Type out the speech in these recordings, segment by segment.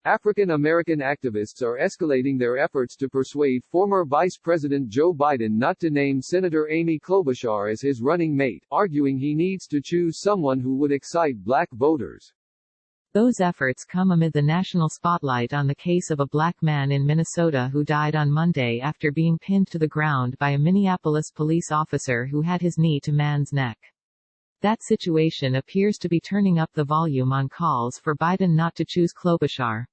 African American activists are escalating their efforts to persuade former Vice President Joe Biden not to name Senator Amy Klobuchar as his running mate, arguing he needs to choose someone who would excite black voters. Those efforts come amid the national spotlight on the case of a black man in Minnesota who died on Monday after being pinned to the ground by a Minneapolis police officer who had his knee to man's neck. That situation appears to be turning up the volume on calls for Biden not to choose Klobuchar.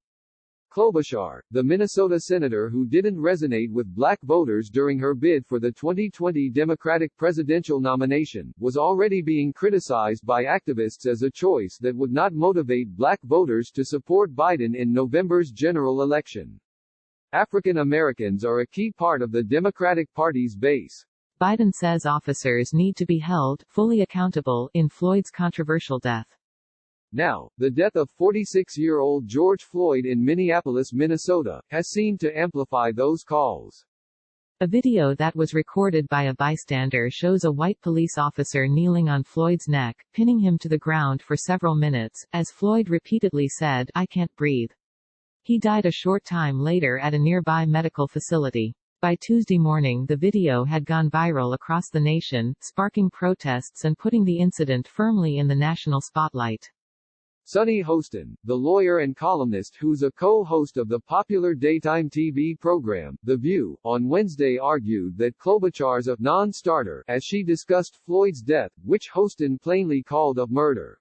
Klobuchar, the Minnesota senator who didn't resonate with black voters during her bid for the 2020 Democratic presidential nomination, was already being criticized by activists as a choice that would not motivate black voters to support Biden in November's general election. African Americans are a key part of the Democratic Party's base. Biden says officers need to be held fully accountable in Floyd's controversial death. Now, the death of 46-year-old George Floyd in Minneapolis, Minnesota, has seemed to amplify those calls. A video that was recorded by a bystander shows a white police officer kneeling on Floyd's neck, pinning him to the ground for several minutes, as Floyd repeatedly said, "I can't breathe." He died a short time later at a nearby medical facility. By Tuesday morning, the video had gone viral across the nation, sparking protests and putting the incident firmly in the national spotlight. Sunny Hostin, the lawyer and columnist who's a co-host of the popular daytime TV program, The View, on Wednesday argued that Klobuchar's a non-starter as she discussed Floyd's death, which Hostin plainly called a murder.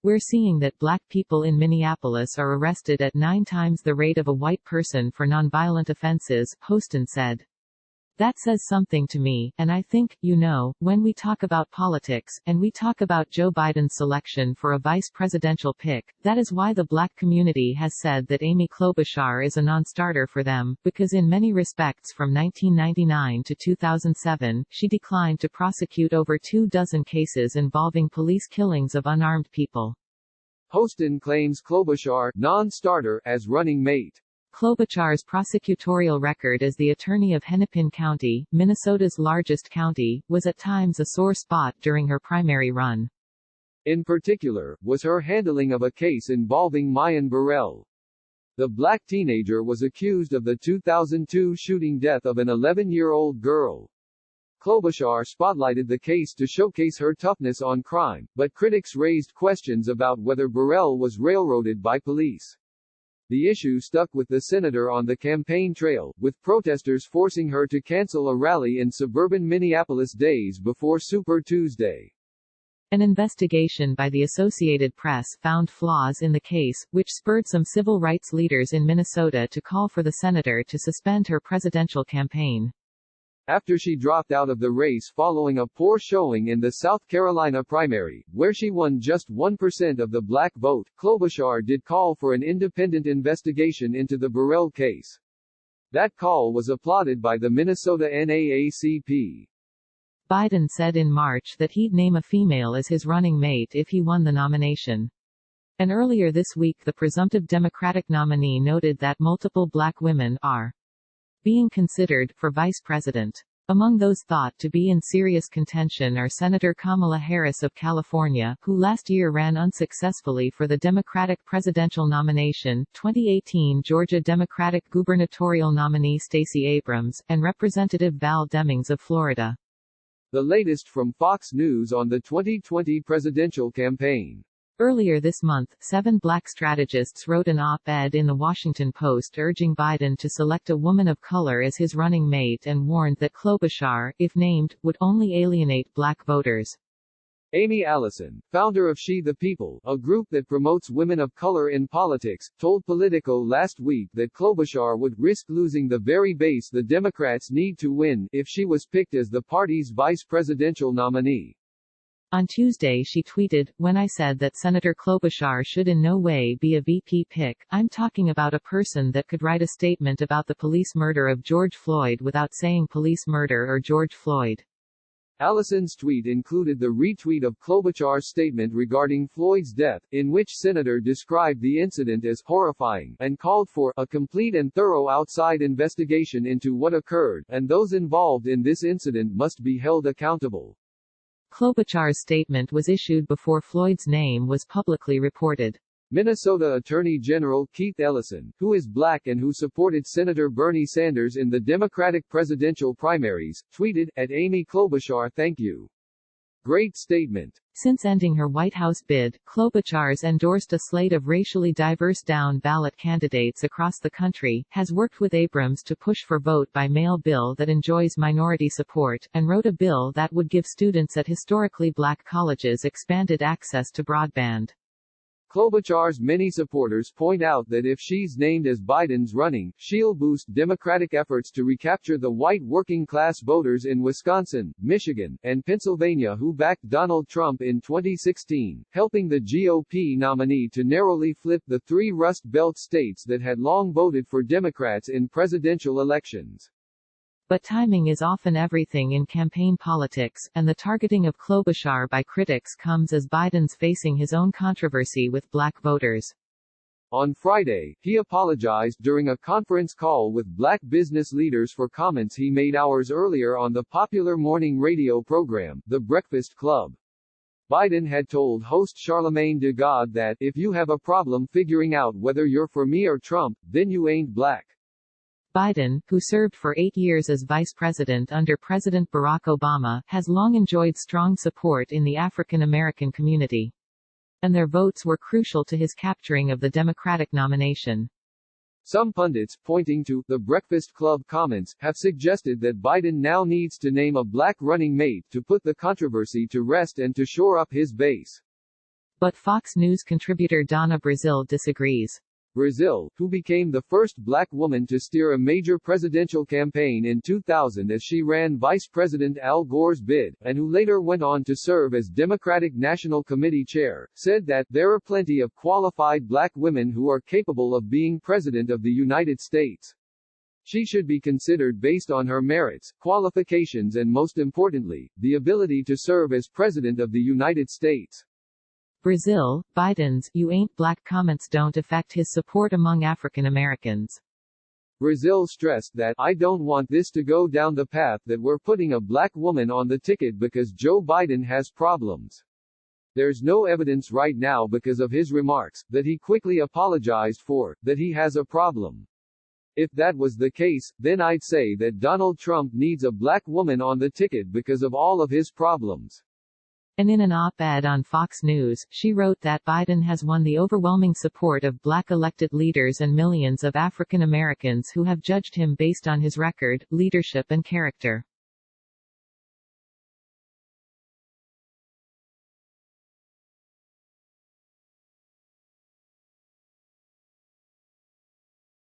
"We're seeing that black people in Minneapolis are arrested at 9 times the rate of a white person for nonviolent offenses," Hostin said. "That says something to me, and I think, when we talk about politics, and we talk about Joe Biden's selection for a vice presidential pick, that is why the black community has said that Amy Klobuchar is a non-starter for them, because in many respects from 1999 to 2007, she declined to prosecute over 24 cases involving police killings of unarmed people." Hostin claims Klobuchar, non-starter, as running mate. Klobuchar's prosecutorial record as the attorney of Hennepin County, Minnesota's largest county, was at times a sore spot during her primary run. In particular, was her handling of a case involving Mayan Burrell. The black teenager was accused of the 2002 shooting death of an 11-year-old girl. Klobuchar spotlighted the case to showcase her toughness on crime, but critics raised questions about whether Burrell was railroaded by police. The issue stuck with the senator on the campaign trail, with protesters forcing her to cancel a rally in suburban Minneapolis days before Super Tuesday. An investigation by the Associated Press found flaws in the case, which spurred some civil rights leaders in Minnesota to call for the senator to suspend her presidential campaign. After she dropped out of the race following a poor showing in the South Carolina primary, where she won just 1% of the black vote, Klobuchar did call for an independent investigation into the Burrell case. That call was applauded by the Minnesota NAACP. Biden said in March that he'd name a female as his running mate if he won the nomination. And earlier this week the presumptive Democratic nominee noted that multiple black women are being considered for vice president. Among those thought to be in serious contention are Senator Kamala Harris of California, who last year ran unsuccessfully for the Democratic presidential nomination, 2018 Georgia Democratic gubernatorial nominee Stacey Abrams, and Representative Val Demings of Florida. The latest from Fox News on the 2020 presidential campaign. Earlier this month, 7 black strategists wrote an op-ed in the Washington Post urging Biden to select a woman of color as his running mate and warned that Klobuchar, if named, would only alienate black voters. Amy Allison, founder of She the People, a group that promotes women of color in politics, told Politico last week that Klobuchar would risk losing the very base the Democrats need to win if she was picked as the party's vice presidential nominee. On Tuesday she tweeted, "When I said that Senator Klobuchar should in no way be a VP pick, I'm talking about a person that could write a statement about the police murder of George Floyd without saying police murder or George Floyd." Allison's tweet included the retweet of Klobuchar's statement regarding Floyd's death, in which Senator described the incident as horrifying, and called for a complete and thorough outside investigation into what occurred, and those involved in this incident must be held accountable. Klobuchar's statement was issued before Floyd's name was publicly reported. Minnesota Attorney General Keith Ellison, who is black and who supported Senator Bernie Sanders in the Democratic presidential primaries, tweeted, "At Amy Klobuchar, thank you. Great statement." Since ending her White House bid, Klobuchar's endorsed a slate of racially diverse down-ballot candidates across the country, has worked with Abrams to push for vote-by-mail bill that enjoys minority support, and wrote a bill that would give students at historically black colleges expanded access to broadband. Klobuchar's many supporters point out that if she's named as Biden's running, she'll boost Democratic efforts to recapture the white working-class voters in Wisconsin, Michigan, and Pennsylvania who backed Donald Trump in 2016, helping the GOP nominee to narrowly flip the three Rust Belt states that had long voted for Democrats in presidential elections. But timing is often everything in campaign politics, and the targeting of Klobuchar by critics comes as Biden's facing his own controversy with black voters. On Friday, he apologized during a conference call with black business leaders for comments he made hours earlier on the popular morning radio program, The Breakfast Club. Biden had told host Charlamagne tha God that, "If you have a problem figuring out whether you're for me or Trump, then you ain't black." Biden, who served for 8 years as vice president under President Barack Obama, has long enjoyed strong support in the African American community. And their votes were crucial to his capturing of the Democratic nomination. Some pundits, pointing to The Breakfast Club comments, have suggested that Biden now needs to name a black running mate to put the controversy to rest and to shore up his base. But Fox News contributor Donna Brazile disagrees. Brazile, who became the first black woman to steer a major presidential campaign in 2000 as she ran Vice President Al Gore's bid, and who later went on to serve as Democratic National Committee chair, said that, "There are plenty of qualified black women who are capable of being President of the United States. She should be considered based on her merits, qualifications and most importantly, the ability to serve as President of the United States." Brazile, Biden's "you ain't black" comments don't affect his support among African Americans. Brazile stressed that, "I don't want this to go down the path that we're putting a black woman on the ticket because Joe Biden has problems. There's no evidence right now because of his remarks, that he quickly apologized for, that he has a problem. If that was the case, then I'd say that Donald Trump needs a black woman on the ticket because of all of his problems." And in an op-ed on Fox News, she wrote that Biden has won the overwhelming support of black elected leaders and millions of African Americans who have judged him based on his record, leadership and character.